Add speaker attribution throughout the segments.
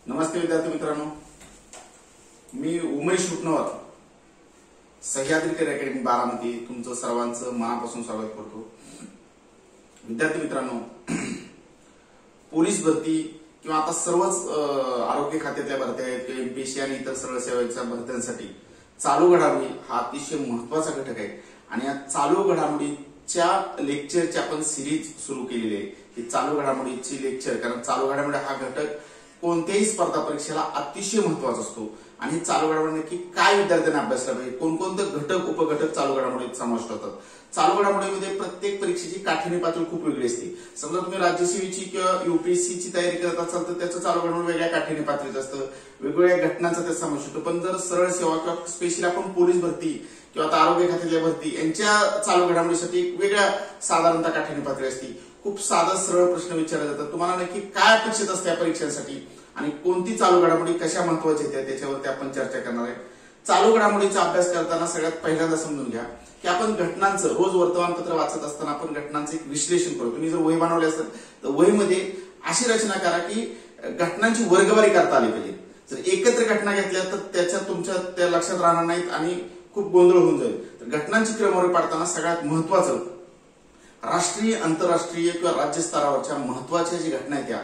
Speaker 1: नमस्ते विद्यार्थी मित्रांनो, मी Umesh Rupanwar Sahyadri career academy Baramati तुमचं सर्वांचं मनापासून स्वागत करतो। विद्यार्थी मित्रांनो, पोलीस भरती किंवा आता सर्वच आरोग्य खात्यातल्या भरत्या आहेत किंवा एमपीएससी आणि इतर सरळ सेवेच्या भरत्यांसाठी चालू घडामोडी हा अतिशय महत्त्वाचा घटक आहे आणि या चालू घडामोडीच्या लेक्चरची आपण सिरीज सुरू केलेली आहे। ही चालू घडामोडीची लेक्चर, कारण चालू घडामोडी हा घटक कोणत्याही स्पर्धा परीक्षेला अतिशय महत्त्वाचा असतो आणि चालू घडामोडी नक्की काय विद्यार्थ्यांना अभ्यासला पाहिजे, कोणकोणते घटक उपघटक चालू घडामोडीत समाविष्ट होतात। चालू घडामोडीमध्ये प्रत्येक परीक्षेची काठिण्य पातळी खूप वेगळी असते। समजा तुम्ही राज्यसेवेची किंवा यूपीएससीची तयारी करत असाल तर त्याचं चालू घडामोडी वेगळ्या काठिण्य पातळीचं असतं, वेगवेगळ्या घटनांचा त्यात समावेश होतो। पण जर सरळ सेवा किंवा स्पेशली आपण पोलीस भरती किंवा आता आरोग्य खात्यातल्या भरती यांच्या चालू घडामोडीसाठी एक वेगळ्या साधारणतः काठिण्य पातळी असते। खूप साधा सरळ प्रश्न विचारले जातात, तुम्हाला नक्की काय अपेक्षित असते या परीक्षांसाठी आणि कोणती चालू घडामोडी कशा महत्त्वाच्या आहेत त्याच्यावरती आपण चर्चा करणार आहे। चालू घडामोडीचा अभ्यास करताना सगळ्यात पहिल्यांदा समजून घ्या की आपण घटनांचं रोज वर्तमानपत्र वाचत असताना आपण घटनांचं एक विश्लेषण करतो। तुम्ही जर वही बनवली असेल तर वहीमध्ये अशी रचना करा की घटनांची वर्गवारी करता आली पाहिजे। जर एकत्र घटना घेतल्या तर त्याच्या तुमच्या त्या लक्षात राहणार नाहीत आणि खूप गोंधळ होऊन जाईल। तर घटनांची क्रमवारी पाडताना सगळ्यात महत्त्वाचं राष्ट्रीय, आंतरराष्ट्रीय किंवा राज्य स्तरावरच्या महत्त्वाच्या जी घटना आहेत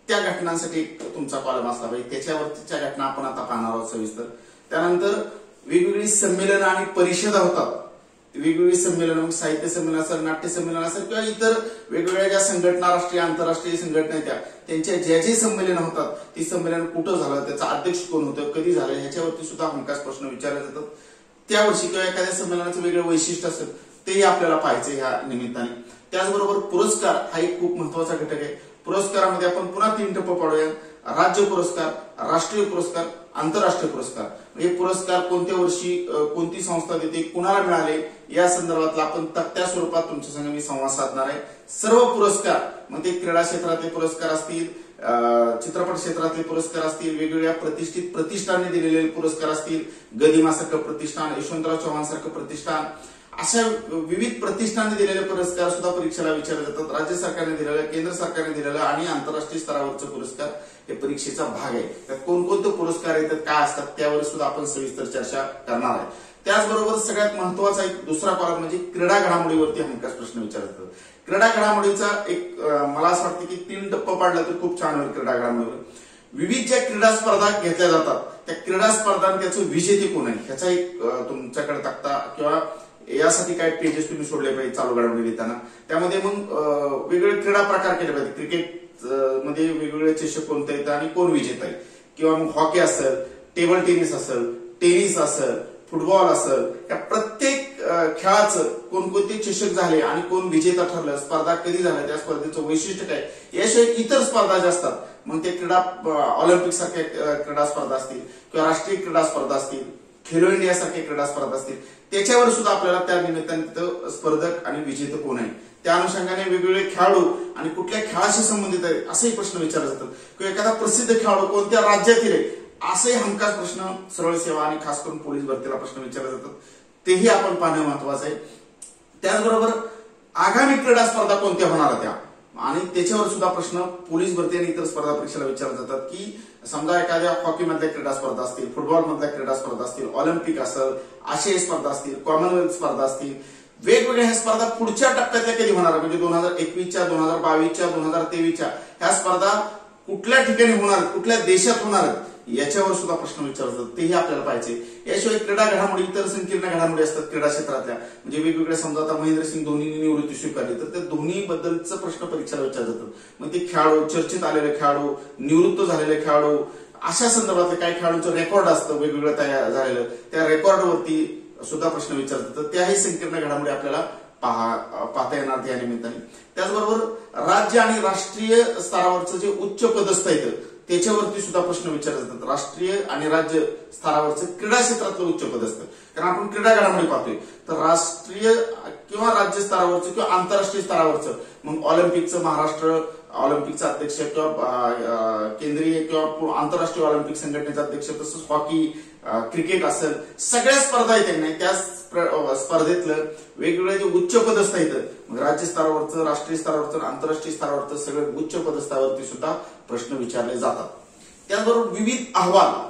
Speaker 1: त्या घटनांसाठी तुमचा कॉलम असला पाहिजे। त्याच्यावरच्या घटना आपण आता पाहणार आहोत सविस्तर। त्यानंतर वेगवेगळी संमेलन आणि परिषदा होतात, वेगवेगळी संमेलन, साहित्य संमेलन असेल, नाट्य संमेलन असेल किंवा इतर वेगवेगळ्या ज्या संघटना, राष्ट्रीय आंतरराष्ट्रीय संघटना आहेत त्यांच्या जे संमेलन होतात ती संमेलन कुठं झालं, त्याचा अध्यक्ष कोण होतं, कधी झालं, ह्याच्यावरती सुद्धा हमखास प्रश्न विचारले जातात। त्या वर्षी किंवा एखाद्या संमेलनाचं वेगळं वैशिष्ट्य असेल तेही आपल्याला पाहायचं ह्या निमित्ताने। त्याचबरोबर पुरस्कार हा एक खूप महत्त्वाचा घटक आहे। पुरस्कारामध्ये आपण पुन्हा 3 टप्पे पाडूया: राज्य पुरस्कार, राष्ट्रीय पुरस्कार, आंतरराष्ट्रीय पुरस्कार। हे पुरस्कार कोणत्या वर्षी कोणती संस्था देते, कुणाला मिळाले या संदर्भातला आपण तक्त्या स्वरूपात तुमच्या संग मी संवाद साधणार आहे। सर्व पुरस्कार, मग ते क्रीडा क्षेत्रातले पुरस्कार असतील, चित्रपट क्षेत्रातले पुरस्कार असतील, वेगवेगळ्या प्रतिष्ठित प्रतिष्ठानने दिलेले पुरस्कार असतील, गदिमासारखं प्रतिष्ठान, यशवंतराव चव्हाण सारखं प्रतिष्ठान, अशा विविध प्रतिष्ठानने दिलेले पुरस्कार सुद्धा परीक्षेला विचारले जातात। राज्य सरकारने दिलेलं, केंद्र सरकारने दिलेलं आणि आंतरराष्ट्रीय स्तरावरचे पुरस्कार हे परीक्षेचा भाग आहे। त्यात कोणकोणते पुरस्कार येतात, काय असतात त्यावर सुद्धा आपण सविस्तर चर्चा करणार आहे। त्याचबरोबर सगळ्यात महत्त्वाचा एक दुसरा कॉलम म्हणजे क्रीडा घडामोडीवरती हमखास प्रश्न विचारले जातात। क्रीडा घडामोडीचा एक मला असं वाटतं की 3 टप्पे पाडला तर खूप छान होईल। क्रीडा घडामोडीवर विविध ज्या क्रीडा स्पर्धा घेतल्या जातात त्या क्रीडा स्पर्धा त्याचं विजेते कोण आहे ह्याचा एक तुमच्याकडे तक्ता किंवा यासाठी काय पेजेस तुम्ही सोडले पाहिजे चालू घडामोडी लिहिताना। त्यामध्ये मग वेगवेगळे क्रीडा प्रकार केले पाहिजे। क्रिकेट मध्ये वेगवेगळे चषक कोणते आहेत आणि कोण विजेता आहे, किंवा मग हॉकी असेल, टेबल टेनिस असेल, टेनिस असेल, फुटबॉल असेल, या प्रत्येक खेळाचं कोणकोणते चषक झाले आणि कोण विजेता ठरलं, स्पर्धा कधी झाल्या, त्या स्पर्धेचं वैशिष्ट्य काय, याशिवाय इतर स्पर्धा ज्या असतात मग ते क्रीडा ऑलिम्पिक सारख्या क्रीडा स्पर्धा असतील किंवा राष्ट्रीय क्रीडा स्पर्धा असतील, खेलो इंडिया सारख्या क्रीडा स्पर्धा असतील, त्याच्यावर सुद्धा आपल्याला त्या निमित्ताने तिथं स्पर्धक आणि विजेते कोण आहे, त्या अनुषंगाने वेगवेगळे खेळाडू आणि कुठल्या खेळाशी संबंधित आहे असेही प्रश्न विचारले जातात, किंवा एखादा प्रसिद्ध खेळाडू कोणत्या राज्यातील आहे असे हमखास प्रश्न सरळ सेवा आणि खास करून पोलीस भरतीला प्रश्न विचारले जातात। तेही आपण पाहणं महत्वाचं आहे। त्याचबरोबर आगामी क्रीडा स्पर्धा कोणत्या होणार त्या आणि त्याच्यावर सुद्धा प्रश्न पोलीस भरती आणि इतर स्पर्धा परीक्षेला विचारले जातात। की समजा एखाद्या हॉकी मधल्या क्रीडा स्पर्धा असतील, फुटबॉल मधल्या क्रीडा स्पर्धा असतील, ऑलिम्पिक असेल, आशियाई स्पर्धा असतील, कॉमनवेल्थ स्पर्धा असतील, वेगवेगळ्या ह्या स्पर्धा पुढच्या टप्प्यातल्या कधी होणार, म्हणजे 2021च्या, 2022च्या, 2023च्या ह्या स्पर्धा कुठल्या ठिकाणी होणार, कुठल्या देशात होणार याच्यावर सुद्धा प्रश्न विचारले जातात, तेही आपल्याला पाहिजे। याशिवाय क्रीडा घडामोडी, इतर संकीर्ण घडामोडी असतात क्रीडा क्षेत्रातल्या, म्हणजे वेगवेगळ्या, समजा आता महेंद्रसिंग धोनीने निवृत्ती स्वीकारली तर त्या धोनी बद्दलचं प्रश्न परीक्षेला विचारले जातात। मग ते खेळाडू, चर्चेत आलेले खेळाडू, निवृत्त झालेले खेळाडू, अशा संदर्भातले काही खेळाडूंचं रेकॉर्ड असतं वेगवेगळं तयार झालेलं, त्या रेकॉर्डवरती सुद्धा प्रश्न विचारतात। तर त्याही संकीर्ण घडामोडी आपल्याला पाहता येणार त्या निमित्ताने। त्याचबरोबर राज्य आणि राष्ट्रीय स्तरावरचं जे उच्च पदस्थ आहेत त्याच्यावरती सुद्धा प्रश्न विचारले जातात। राष्ट्रीय आणि राज्य स्तरावरचं क्रीडा क्षेत्रातलं उच्च पदस्थ, कारण आपण क्रीडा घडामोडी पाहतोय तर राष्ट्रीय किंवा राज्य स्तरावरचं किंवा आंतरराष्ट्रीय स्तरावरचं, मग ऑलिम्पिकचं महाराष्ट्र ऑलिम्पिकचा अध्यक्ष किंवा केंद्रीय किंवा आंतरराष्ट्रीय ऑलिम्पिक संघटनेचा अध्यक्ष, तसंच हॉकी, क्रिकेट असेल, सगळ्या स्पर्धा आहेत नाही त्या स्पर्धेतलं वेगवेगळे जे उच्च पदस्थ आहेत, राज्य स्तरावरचं, राष्ट्रीय स्तरावरचं, आंतरराष्ट्रीय स्तरावरचं सगळे उच्च पदस्थावरती सुद्धा प्रश्न विचारले जातात। त्याचबरोबर विविध अहवाल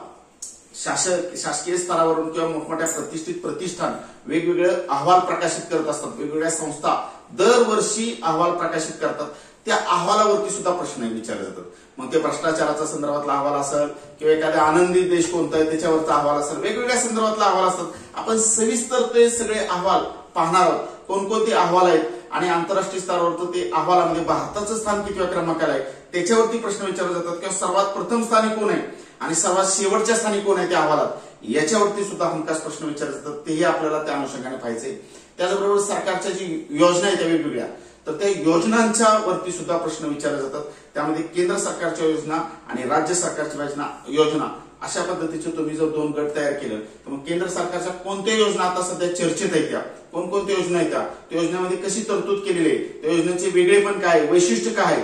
Speaker 1: शासकीय स्तरावरून किंवा मोठमोठ्या प्रतिष्ठित प्रतिष्ठान वेगवेगळे अहवाल प्रकाशित करत असतात, वेगवेगळ्या संस्था दरवर्षी अहवाल प्रकाशित करतात, त्या अहवालावरती सुद्धा प्रश्न विचारले जातात. मग ते भ्रष्टाचाराचा संदर्भातला अहवाल असेल किंवा एखाद्या आनंदी देश कोणता आहे त्याच्यावरचा अहवाल असेल, वेगवेगळ्या संदर्भातला अहवाल असतात. आपण सविस्तर ते सगळे अहवाल पाहणार आहोत, कोणकोणते अहवाल आहेत आणि आंतरराष्ट्रीय स्तरावर ते अहवालामध्ये भारताचं स्थान किती क्रमांकाला आहे त्याच्यावरती प्रश्न विचारले जातात, किंवा सर्वात प्रथम स्थानी कोण आहे आणि सर्वात शेवटच्या स्थानी कोण आहे त्या अहवालात, याच्यावरती सुद्धा हमखास प्रश्न विचारले जातात. तेही आपल्याला त्या अनुषंगाने पाहायचे. त्याचबरोबर सरकारच्या जी योजना आहेत त्या वेगवेगळ्या, तर त्या योजनांच्या वरती सुद्धा प्रश्न विचारले जातात. त्यामध्ये केंद्र सरकारच्या योजना आणि राज्य सरकारच्या योजना अशा पद्धतीचे तुम्ही जर दोन गट तयार केलं तर मग केंद्र सरकारच्या कोणत्या योजना आता सध्या चर्चेत आहेत, त्या कोणकोणत्या योजना आहेत, त्या योजनेमध्ये कशी तरतूद केलेली आहे, त्या योजनेचे वेगळेपण काय, वैशिष्ट्य काय आहे,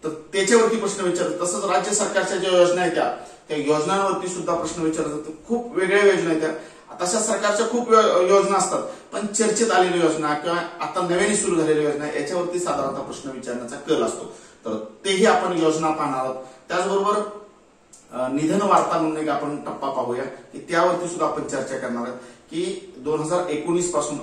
Speaker 1: तर त्याच्यावरती प्रश्न विचारतात. तसंच राज्य सरकारच्या ज्या योजना आहेत त्या योजनांवरती सुद्धा प्रश्न विचारले जातात. खूप वेगळ्या योजना आहेत त्या. तशा सरकारच्या खूप योजना असतात, पण चर्चेत आलेली योजना किंवा आता नव्याने सुरू झालेली योजना याच्यावरती साधारणतः प्रश्न विचारण्याचा कल असतो. तर तेही आपण योजना पाहणार आहोत. त्याचबरोबर निधन वार्ता म्हणून एक आपण टप्पा पाहूया की त्यावरती सुद्धा आपण चर्चा करणार आहोत की 2019 पासून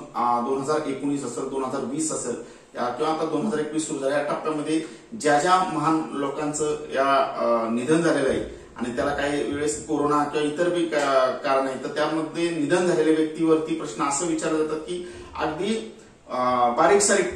Speaker 1: 2019 असेल, 2020 असेल किंवा आता 2021 सुरू झाल्या या टप्प्यामध्ये ज्या ज्या महान लोकांचं या निधन झालेलं आहे आणि त्याला काही वेळेस कोरोना किंवा इतर बी कारण आहे, तर त्यामध्ये निधन झालेल्या व्यक्तीवरती प्रश्न असं विचारले जातात की अगदी बारीक सारीक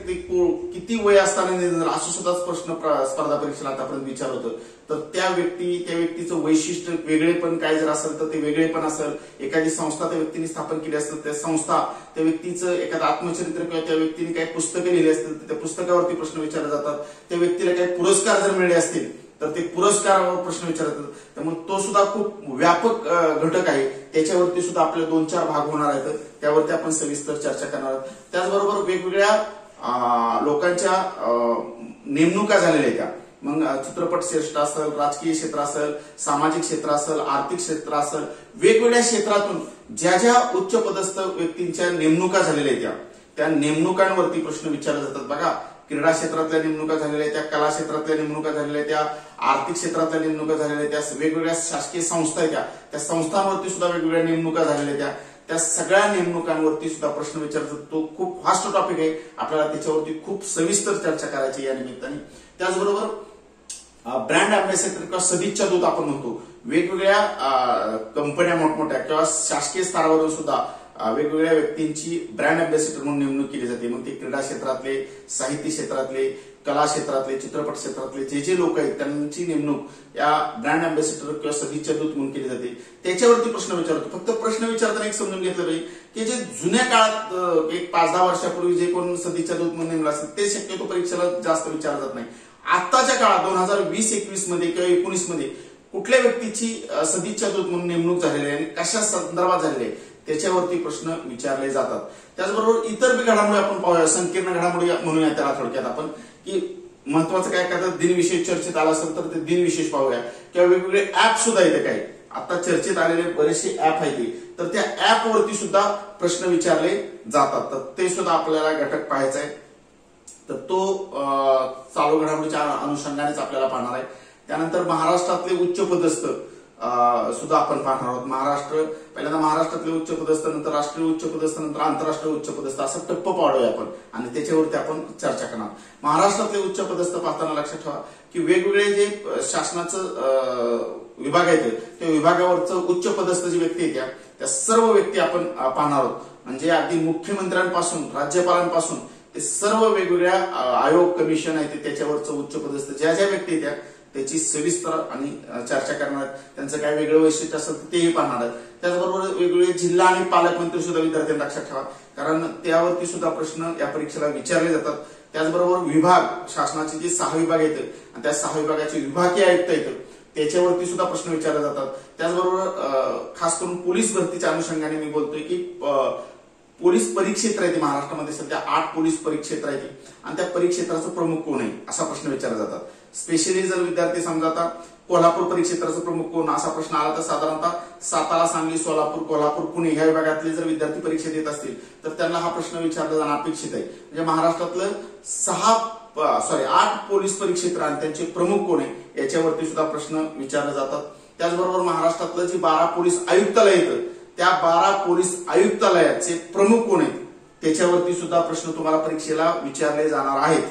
Speaker 1: किती वय असताना निधन झालं असं सुद्धा प्रश्न स्पर्धा परीक्षेला आतापर्यंत विचारलं होतं. तर त्या व्यक्तीचं वैशिष्ट्य वेगळेपण काय जर असेल तर ते वेगळेपण असेल, एखादी संस्था त्या व्यक्तीने स्थापन केली असेल, त्या संस्था त्या व्यक्तीचं एखादं आत्मचरित्र किंवा त्या व्यक्तीने काही पुस्तकं लिहिली असतील तर त्या पुस्तकावरती प्रश्न विचारले जातात. त्या व्यक्तीला काही पुरस्कार जर मिळले असतील तर ते पुरस्कारावर प्रश्न विचारतात. त्यामुळे तो सुद्धा खूप व्यापक घटक आहे, त्याच्यावरती सुद्धा आपले 2-4 भाग होणार आहेत, त्यावरती आपण सविस्तर चर्चा करणार आहोत. त्याचबरोबर वेगवेगळ्या लोकांच्या नेमणुका झालेल्या आहेत, मग चित्रपट श्रेष्ठ असेल, राजकीय क्षेत्र असेल, सामाजिक क्षेत्र असेल, आर्थिक क्षेत्र असेल, वेगवेगळ्या क्षेत्रातून ज्या ज्या उच्च पदस्थ व्यक्तींच्या नेमणुका झालेल्या आहेत त्या नेमणुकांवरती प्रश्न विचारले जातात. बघा, क्रीडा क्षेत्रातल्या नेमणुका झालेल्या आहेत, त्या कला क्षेत्रातल्या नेमणुका झालेल्या आहेत, त्या आर्थिक क्षेत्रातल्या नेमणुका झालेल्या आहेत, त्या वेगवेगळ्या शासकीय संस्था आहेत त्या संस्थांवरती सुद्धा वेगवेगळ्या नेमणुका झालेल्या आहेत. त्या सगळ्या नेमणुकांवरती सुद्धा प्रश्न विचारतात. तो खूप फास्ट टॉपिक आहे, आपल्याला त्याच्यावरती खूप सविस्तर चर्चा करायची या निमित्ताने. त्याचबरोबर ब्रँड अँबॅसेडर किंवा सदिच्छा दूत आपण म्हणतो, वेगवेगळ्या कंपन्या मोठमोठ्या किंवा शासकीय स्तरावरून सुद्धा वेगवेगळ्या व्यक्तींची ब्रँड अँबॅसेडर म्हणून नेमणूक केली जाते. मग ते क्रीडा क्षेत्रातले, साहित्य क्षेत्रातले, कला क्षेत्रातले, चित्रपट क्षेत्रातले जे लोक आहेत त्यांची नेमणूक या ब्रँड अँबॅसेडर किंवा सदिच्छा दूत म्हणून केली जाते. त्याच्यावरती प्रश्न विचारतो. फक्त प्रश्न विचारताना एक समजून घेतलं पाहिजे की जे जुन्या काळात एक 5-10 वर्षापूर्वी जे कोण सदिच्छा दूत म्हणून नेमलं असेल ते शक्यतो परीक्षेला जास्त विचारलं जात नाही. आताच्या काळात 2020-21 मध्ये किंवा 19 मध्ये कुठल्या व्यक्तीची सदिच्छा दूत म्हणून नेमणूक झालेली आहे आणि कशा संदर्भात झालेली आहे त्याच्यावरती प्रश्न विचारले जातात. त्याचबरोबर इतर बी घडामोडी आपण पाहूया, संकीर्ण घडामोडी म्हणूया त्याला थोडक्यात आपण, की महत्वाचं काय एखादं दिनविशेष चर्चेत आला असेल तर ते दिनविशेष पाहूया. किंवा वेगवेगळे ऍप सुद्धा येते, काही आता चर्चेत आलेले बरेचसे ऍप आहेत तर त्या ऍप वरती सुद्धा प्रश्न विचारले जातात. तर ते सुद्धा आपल्याला घटक पाहायचा आहे. तर तो चालू घडामोडीच्या अनुषंगानेच आपल्याला पाहणार आहे. त्यानंतर महाराष्ट्रातले उच्च पदस्थ सुद्धा आपण पाहणार आहोत. पहिल्यांदा महाराष्ट्रातले उच्च पदस्थ, नंतर राष्ट्रीय उच्च पदस्थ, नंतर आंतरराष्ट्रीय उच्च पदस्थ असं टप्प पाडूया आपण आणि त्याच्यावरती आपण चर्चा करणार. महाराष्ट्रातले उच्च पदस्थ पाहताना लक्षात ठेवा की वेगवेगळे जे शासनाचं विभाग आहेत त्या विभागावरचं उच्च पदस्थ जी व्यक्ती आहेत त्या सर्व व्यक्ती आपण पाहणार आहोत. म्हणजे अगदी मुख्यमंत्र्यांपासून, राज्यपालांपासून ते सर्व वेगवेगळ्या आयोग, कमिशन आहेत त्याच्यावरचं उच्च पदस्थ ज्या ज्या व्यक्ती आहेत त्याची सविस्तर आणि चर्चा करणार आहेत. त्यांचं काय वेगळं वैशिष्ट्य असेल तेही पाहणार आहेत. त्याचबरोबर वेगवेगळे जिल्हा आणि पालकमंत्री सुद्धा विद्यार्थ्यांना लक्षात ठेवा, कारण त्यावरती सुद्धा प्रश्न या परीक्षेला विचारले जातात. त्याचबरोबर विभाग, शासनाचे जे 6 विभाग आहेत आणि त्या 6 विभागाचे विभागीय आयुक्त आहेत त्याच्यावरती सुद्धा प्रश्न विचारले जातात. त्याचबरोबर खास करून पोलीस भरतीच्या अनुषंगाने मी बोलतोय की पोलीस परिक्षेत्र आहे महाराष्ट्रामध्ये सध्या 8 पोलीस परिक्षेत्र आहेत आणि त्या परिक्षेत्राचं प्रमुख कोण आहे असा प्रश्न विचारला जातात. स्पेशली जर विद्यार्थी समजा आता कोल्हापूर परिक्षेत्राचं प्रमुख कोण असा प्रश्न आला तर साधारणतः सातारा, सांगली, सोलापूर, कोल्हापूर, पुणे ह्या विभागातले जर विद्यार्थी परीक्षेत येत असतील तर त्यांना हा प्रश्न विचारला जाणं अपेक्षित आहे. म्हणजे महाराष्ट्रातलं 8 पोलीस परिक्षेत्र आणि त्यांचे प्रमुख कोण आहे याच्यावरती सुद्धा प्रश्न विचारले जातात. त्याचबरोबर महाराष्ट्रातलं जी 12 पोलीस आयुक्तालय येतं त्या 12 पोलीस आयुक्तालयाचे प्रमुख कोण आहेत त्याच्यावरती सुद्धा प्रश्न तुम्हाला परीक्षेला विचारले जाणार आहेत,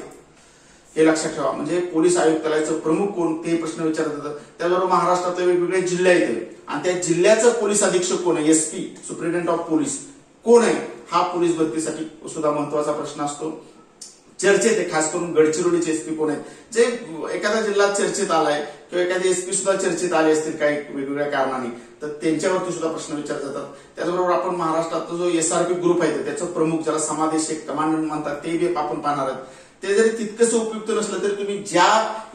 Speaker 1: हे लक्षात ठेवा. म्हणजे पोलीस आयुक्तालयाचं प्रमुख कोण ते प्रश्न विचारले जातात. त्याचबरोबर महाराष्ट्रातले वेगवेगळे जिल्हे आहेत आणि त्या जिल्ह्याचं पोलीस अधीक्षक कोण आहे, एसपी सुप्रिटेंडेंट ऑफ पोलीस कोण आहे, हा पोलीस भरतीसाठी सुद्धा महत्वाचा प्रश्न असतो. चर्चेत आहे, खास करून गडचिरोलीचे एसपी कोण आहेत, जे एखाद्या जिल्ह्यात चर्चेत आलाय किंवा एखादे एसपी सुद्धा चर्चेत आले असतील काही वेगवेगळ्या कारणाने, तर त्यांच्यावरती सुद्धा प्रश्न विचारले जातात. त्याचबरोबर आपण महाराष्ट्रातला जो एसआरपी ग्रुप आहे त्याचं प्रमुख ज्याला समादेशक कमांडंट म्हणतात ते बी आपण पाहणार आहोत. ते जरी तितकंसं उपयुक्त नसलं तरी तुम्ही ज्या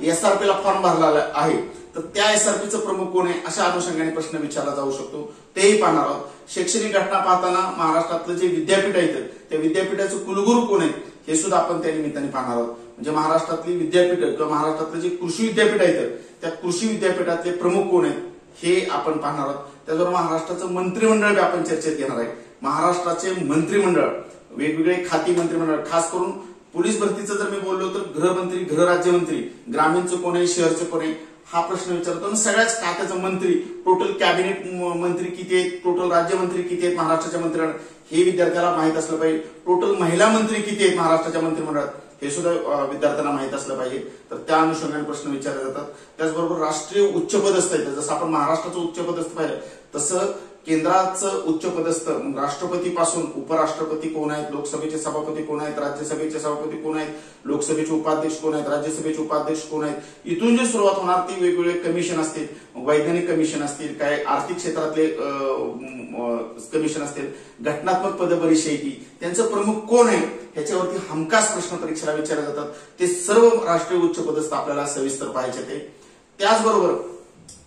Speaker 1: एसआरपीला फॉर्म भरला आहे तर त्या एसआरपीचं प्रमुख कोण आहे अशा अनुषंगाने प्रश्न विचारला जाऊ शकतो, तेही पाहणार आहोत. शैक्षणिक घटना पाहताना महाराष्ट्रातलं जे विद्यापीठ आहेत त्या विद्यापीठाचे कुलगुरू कोण आहेत हे सुद्धा आपण त्या निमित्ताने पाहणार आहोत. म्हणजे महाराष्ट्रातली विद्यापीठ किंवा महाराष्ट्रातले जे कृषी विद्यापीठ आहेत त्या कृषी विद्यापीठातले प्रमुख कोण आहेत हे आपण पाहणार आहोत. त्याचबरोबर महाराष्ट्राचं मंत्रिमंडळ आपण चर्चेत घेणार आहे. महाराष्ट्राचे मंत्रिमंडळ वेगवेगळे खाती मंत्रिमंडळ, खास करून पोलीस भरतीचं जर मी बोललो तर गृहमंत्री, गृहराज्यमंत्री, ग्रामीणचं कोण आहे, शहरचं कोण आहे हा प्रश्न विचारतो. सगळ्याच खात्याचं मंत्री, टोटल कॅबिनेट मंत्री किती आहेत, टोटल राज्यमंत्री किती आहेत महाराष्ट्राच्या मंत्रिमंडळात हे विद्यार्थ्याला माहित असलं पाहिजे. टोटल महिला मंत्री किती आहेत महाराष्ट्राच्या मंत्रिमंडळात हे सुद्धा विद्यार्थ्यांना माहित असलं पाहिजे. तर त्या अनुषंगाने प्रश्न विचारले जातात. त्याचबरोबर राष्ट्रीय उच्च पदस्थ आहेत, जसं आपण महाराष्ट्राचं उच्च पदस्थ पाहिलं तसं केंद्राचं उच्च पदस्थ राष्ट्रपतीपासून उपराष्ट्रपती कोण आहेत, लोकसभेचे सभापती कोण आहेत, राज्यसभेचे सभापती कोण आहेत, लोकसभेचे उपाध्यक्ष कोण आहेत, राज्यसभेचे उपाध्यक्ष कोण आहेत, इथून जी सुरुवात होणार ती वेगवेगळे कमिशन असतील, वैज्ञानिक कमिशन असतील, काय आर्थिक क्षेत्रातले कमिशन असतील, घटनात्मक पदपरिषदेची त्यांचं प्रमुख कोण आहे ह्याच्यावरती हमखास प्रश्न परीक्षेला विचारले जातात. ते सर्व राष्ट्रीय उच्च पदस्थ आपल्याला सविस्तर पाहायचे ते. त्याचबरोबर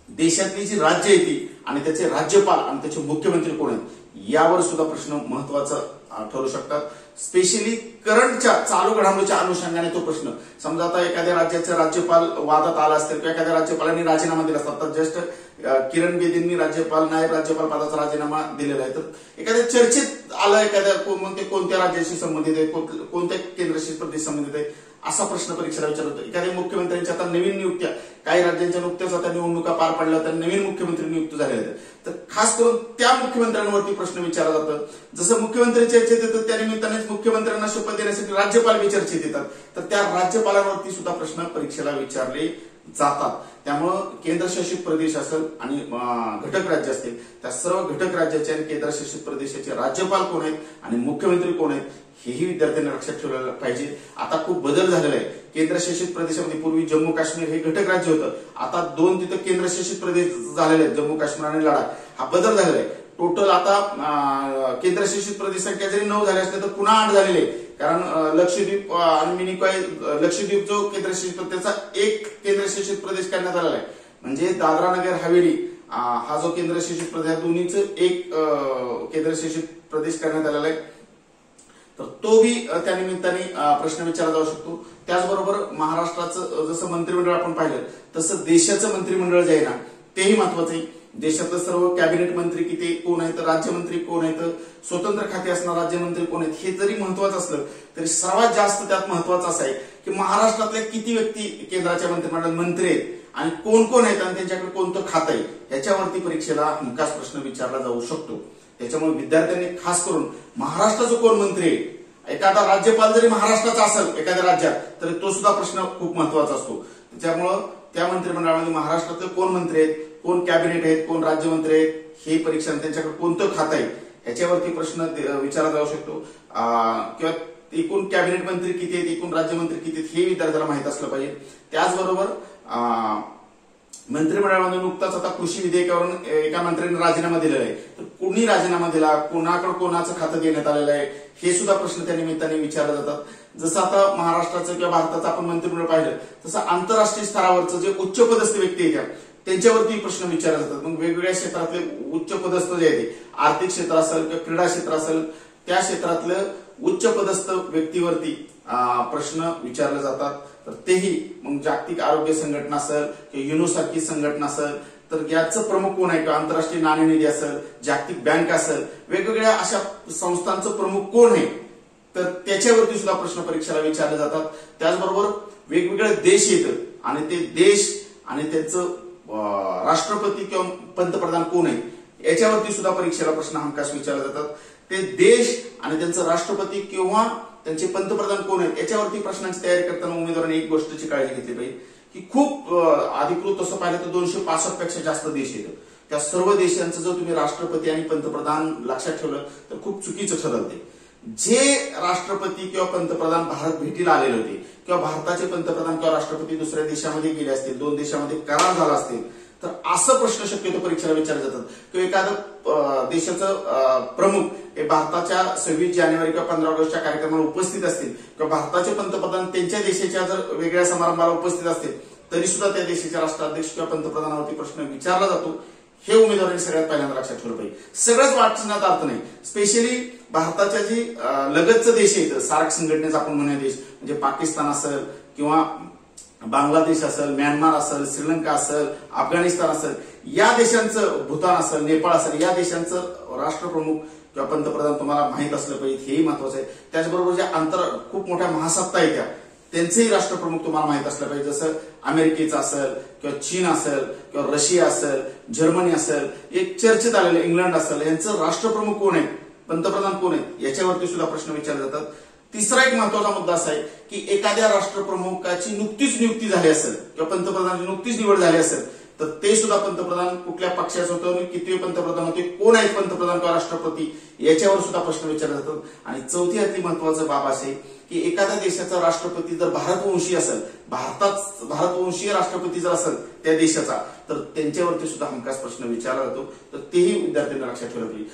Speaker 1: देशातली जी राज्य येते आणि त्याचे राज्यपाल आणि त्याचे मुख्यमंत्री कोण आहेत यावर सुद्धा प्रश्न महत्वाचा ठरू शकतात. स्पेशली करंटच्या चालू घडामोडीच्या अनुषंगाने तो प्रश्न, समजा आता एखाद्या राज्याचे राज्यपाल वादात आला असतील किंवा एखाद्या राज्यपालांनी राजीनामा दिला असतात, तर जस्ट किरण बेदींनी राज्यपाल नायब राज्यपाल पदाचा राजीनामा दिलेला आहे, तर एखाद्या चर्चेत आलं एखाद्या कोणत्या राज्याशी संबंधित आहे, कोणत्या केंद्रशासित प्रदेश संबंधित आहे असा प्रश्न परीक्षेला विचारला जातो. एखाद्या मुख्यमंत्र्यांच्या आता नवीन नियुक्त्या, काही राज्यांच्या नुकत्याच आता निवडणुका पार पडल्या तर नवीन मुख्यमंत्री नियुक्त झाले आहेत, तर खास करून त्या मुख्यमंत्र्यांवरती प्रश्न विचारला जातो. जसं मुख्यमंत्री चर्चेत येतात त्या निमित्तानेच मुख्यमंत्र्यांना शपथ देण्यासाठी राज्यपाल बी चर्चेत येतात, तर त्या राज्यपालांवरती सुद्धा प्रश्न परीक्षेला विचारले जातात. त्यामुळं केंद्रशासित प्रदेश असेल आणि घटक राज्य असतील त्या सर्व घटक राज्याचे आणि केंद्रशासित प्रदेशाचे राज्यपाल कोण आहेत आणि मुख्यमंत्री कोण आहेत हेही विद्यार्थ्यांनी लक्षात ठेवलं पाहिजे. आता खूप बदल झालेला आहे. केंद्रशासित प्रदेशामध्ये पूर्वी जम्मू काश्मीर हे घटक राज्य होतं, आता 2 तिथं केंद्रशासित प्रदेश झालेले आहेत, जम्मू काश्मीर आणि लडाख. हा बदल झालेला आहे. टोटल आता केंद्रशासित प्रदेश संख्या जरी 9 झाली असली तर पुन्हा 8 झालेले, कारण लक्षद्वीप आणि मिनिकॉय, लक्षद्वीप जो केंद्रशासित त्याचा एक केंद्रशासित प्रदेश करण्यात आलेला आहे. म्हणजे दादरा नगर हवेली हा जो केंद्रशासित प्रदेश दोन्हीच एक केंद्रशासित प्रदेश करण्यात आलेला आहे, तर तो बी त्या निमित्ताने प्रश्न विचारला जाऊ शकतो. त्याचबरोबर महाराष्ट्राचं जसं मंत्रिमंडळ आपण पाहिलं तसं देशाचं मंत्रिमंडळ जे आहे ना तेही महत्वाचं आहे. देशातलं सर्व कॅबिनेट मंत्री किती कोण आहेत, राज्यमंत्री कोण आहेत, स्वतंत्र खाते असणारे राज्यमंत्री कोण आहेत हे जरी महत्वाचं असलं तरी सर्वात जास्त त्यात महत्वाचं असं आहे की महाराष्ट्रातल्या किती व्यक्ती केंद्राच्या मंत्रिमंडळात मंत्री आहेत आणि कोण कोण आहेत आणि त्यांच्याकडे कोणतं खातं आहे याच्यावरती परीक्षेला हमखास प्रश्न विचारला जाऊ शकतो. त्याच्यामुळे विद्यार्थ्यांनी खास करून महाराष्ट्राचं कोण मंत्री आहे, एखादा राज्यपाल जरी महाराष्ट्राचा असेल एखाद्या राज्यात तर तो सुद्धा प्रश्न खूप महत्वाचा असतो. त्याच्यामुळं त्या मंत्रिमंडळामध्ये महाराष्ट्रातले कोण मंत्री आहेत, कोण कॅबिनेट आहेत, कोण राज्यमंत्री आहेत हे परीक्षा, त्यांच्याकडे कोणतं खातं आहे ह्याच्यावरती प्रश्न विचारला जाऊ शकतो. किंवा एकूण कॅबिनेट मंत्री किती आहेत, एकूण राज्यमंत्री किती आहेत हे विद्यार्थ्याला माहित असलं पाहिजे. त्याचबरोबर मंत्रिमंडळामध्ये नुकताच आता कृषी विधेयकावरून एका मंत्र्यांनी राजीनामा दिलेला आहे, तर कोणी राजीनामा दिला, कोणाकडे कोणाचं खातं देण्यात आलेलं आहे हे सुद्धा प्रश्न त्या निमित्ताने विचारले जातात. जसं आता महाराष्ट्राचं किंवा भारताचं आपण मंत्रिमंडळ पाहिलं तसं आंतरराष्ट्रीय स्तरावरचं जे उच्च पदस्थ व्यक्ती आहेत त्यांच्यावरती प्रश्न विचारले जातात. मग वेगवेगळ्या क्षेत्रातले उच्च पदस्थ जे आहेत, आर्थिक क्षेत्र असेल किंवा क्रीडा क्षेत्र असेल त्या क्षेत्रातलं उच्च पदस्थ व्यक्तीवरती प्रश्न विचारले जातात. तर तेही मग जागतिक आरोग्य संघटना असेल किंवा युनो सारखी संघटना असेल तर याचं प्रमुख कोण आहे, किंवा आंतरराष्ट्रीय नाणेनिधी असेल, जागतिक बँक असेल, वेगवेगळ्या अशा संस्थांचं प्रमुख कोण आहे तर त्याच्यावरती सुद्धा प्रश्न परीक्षेला विचारले जातात. त्याचबरोबर वेगवेगळे देश येतात आणि ते देश आणि त्यांचं राष्ट्रपती किंवा पंतप्रधान कोण आहेत याच्यावरती सुद्धा परीक्षेला प्रश्न हमखास विचारले जातात. ते देश आणि त्यांचं राष्ट्रपती किंवा त्यांचे पंतप्रधान कोण आहेत याच्यावरती प्रश्नांची तयारी करताना उमेदवारांनी एक गोष्टची काळजी घेतली पाहिजे की खूप अधिकृत असं पाहिलं तर 265 पेक्षा जास्त देश आहेत. त्या सर्व देशांचं जर तुम्ही राष्ट्रपती आणि पंतप्रधान लक्षात ठेवलं तर खूप चुकीचं ठरते. जे राष्ट्रपती किंवा पंतप्रधान भारत भेटीला आलेले होते किंवा भारताचे पंतप्रधान किंवा राष्ट्रपती दुसऱ्या देशामध्ये गेले असतील, 2 देशामध्ये करार झाला असतील तर असं प्रश्न शक्यतो परीक्षेला विचारले जातात किंवा एखादं देशाचं प्रमुख हे भारताच्या 26 जानेवारी किंवा 15 ऑगस्टच्या कार्यक्रमाला उपस्थित असतील किंवा भारताचे पंतप्रधान त्यांच्या देशाच्या जर वेगळ्या समारंभाला उपस्थित असतील तरी सुद्धा त्या देशाच्या राष्ट्राध्यक्ष किंवा पंतप्रधानावरती प्रश्न विचारला जातो. हे उमेदवारांनी सगळ्यात पहिल्यांदा लक्षात ठेवलं पाहिजे. सगळंच वाचण्यात अर्थ नाही. स्पेशली भारताच्या जी लगतचं देश आहेत सार्क संघटनेचा आपण म्हणूया देश म्हणजे पाकिस्तान असेल किंवा बांगलादेश असेल, म्यानमार असेल, श्रीलंका असेल, अफगाणिस्तान असेल, या देशांचं भूतान असेल, नेपाळ असेल, या देशांचं राष्ट्रप्रमुख किंवा पंतप्रधान तुम्हाला माहित असलं पाहिजे. हेही महत्वाचं आहे. त्याचबरोबर ज्या खूप मोठ्या महासत्ता आहेत त्यांचेही राष्ट्रप्रमुख तुम्हाला माहित असलं पाहिजे. जसं अमेरिकेचा असेल किंवा चीन असेल किंवा रशिया असेल, जर्मनी असेल, एक चर्चेत आलेलं इंग्लंड असेल, यांचं राष्ट्रप्रमुख कोण आहेत, पंतप्रधान कोण आहेत याच्यावरती सुद्धा प्रश्न विचारले जातात. तिसरा एक महत्वाचा मुद्दा असा आहे की एखाद्या राष्ट्रप्रमुखाची नुकतीच नियुक्ती झाली असेल किंवा पंतप्रधानाची नुकतीच निवड झाली असेल तर ते सुद्धा पंतप्रधान कुठल्या पक्षाचे होते आणि किती पंतप्रधान होते, कोण आहेत पंतप्रधान किंवा राष्ट्रपती याच्यावर सुद्धा प्रश्न विचारले जातात. आणि चौथी यातली महत्वाचं बाब असे की एखाद्या देशाचा राष्ट्रपती जर भारतवंशी असेल, भारतवंशीय राष्ट्रपती जर असेल त्या देशाचा तर त्यांच्यावरती सुद्धा हमखास प्रश्न विचारला जातो. तर तेही विद्यार्थ्यांना लक्षात ठेवलं पाहिजे.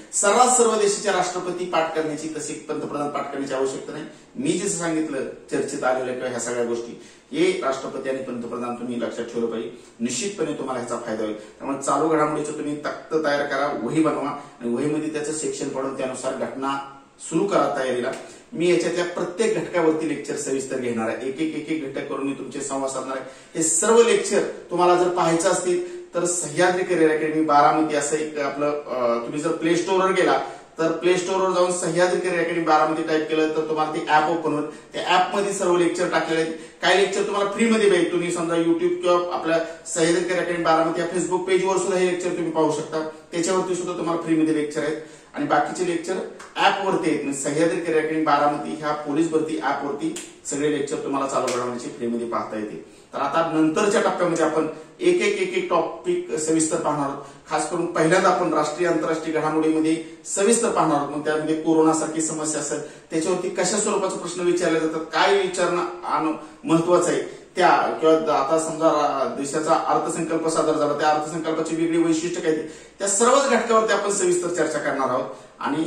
Speaker 1: सर्व देशाचे राष्ट्रपती पाठ करण्याची तशी पंतप्रधान पाठ करण्याची आवश्यकता नाही. मी जसं सांगितलं चर्चेत आलेल्या किंवा ह्या सगळ्या गोष्टी हे राष्ट्रपती आणि पंतप्रधान तुम्ही लक्षात ठेवलं पाहिजे. निश्चितपणे तुम्हाला ह्याचा फायदा होईल. त्यामुळे चालू घडामोडीचं तुम्ही तख्त तयार करा, वही बनवा आणि वहीमध्ये त्याचं सेक्शन पडून त्यानुसार घटना सुरू करा तयारीला. मी याच्यातल्या प्रत्येक घटकावरती लेक्चर सविस्तर घेणार आहे. एक एक घटक करून मी तुमचे संवाद साधणार आहे. हे सर्व लेक्चर तुम्हाला जर पाहायचं असतील तर सह्याद्री करिअर अकॅडमी बारामती असं एक आपलं तुम्ही जर प्ले स्टोअरवर गेला तर प्ले स्टोअरवर जाऊन Sahyadri career academy Baramati type केलं तर तुम्हाला ते ऍप ओपन होईल. त्या ऍपमध्ये सर्व लेक्चर टाकलेले आहेत. काही लेक्चर तुम्हाला फ्रीमध्ये भेटेल. तुम्ही समजा युट्यूब किंवा आपल्या सह्याद्री करिअर अकॅडमी बारामती या फेसबुक पेजवर सुद्धा हे लेक्चर तुम्ही पाहू शकता. त्याच्यावरती सुद्धा तुम्हाला फ्रीमध्ये लेक्चर आहेत आणि बाकीचे लेक्चर ऍपवरती आहेत. सह्याद्री करिअर अकॅडमी बारामती ह्या पोलीस भरती ऍपवरती सगळे लेक्चर तुम्हाला चालू घडामोडीचे फ्रीमध्ये पाहता येतील. तर आता नंतरच्या टप्प्यामध्ये आपण एक टॉपिक सविस्तर पाहणार आहोत. खास करून पहिल्यांदा आपण राष्ट्रीय आंतरराष्ट्रीय घडामोडीमध्ये सविस्तर पाहणार आहोत. मग त्यामध्ये कोरोनासारखी समस्या असेल त्याच्यावरती कशा स्वरूपाचे प्रश्न विचारले जातात, काय विचारणं महत्वाचं आहे त्या किंवा आता समजा देशाचा अर्थसंकल्प सादर झाला त्या अर्थसंकल्पाची वेगळी वैशिष्ट्य काय त्या सर्वच घटकावरती आपण सविस्तर चर्चा करणार आहोत आणि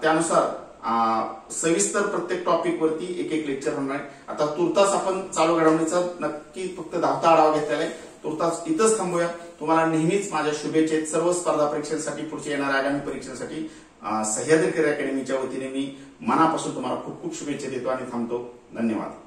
Speaker 1: त्यानुसार सविस्तर प्रत्येक टॉपिक वरती एक लेक्चर होणार आहे. आता तुर्तास आपण चालू घडामोडीचा नक्की फक्त धावता आढावा घेतलेला आहे. तुर्तास इथंच थांबूया. तुम्हाला नेहमीच माझ्या शुभेच्छा आहेत. सर्व स्पर्धा परीक्षांसाठी पुढच्या येणाऱ्या आगामी परीक्षांसाठी सह्याद्री करिअर अकॅडमीच्या वतीने मी मनापासून तुम्हाला खूप खूप शुभेच्छा देतो आणि थांबतो. धन्यवाद.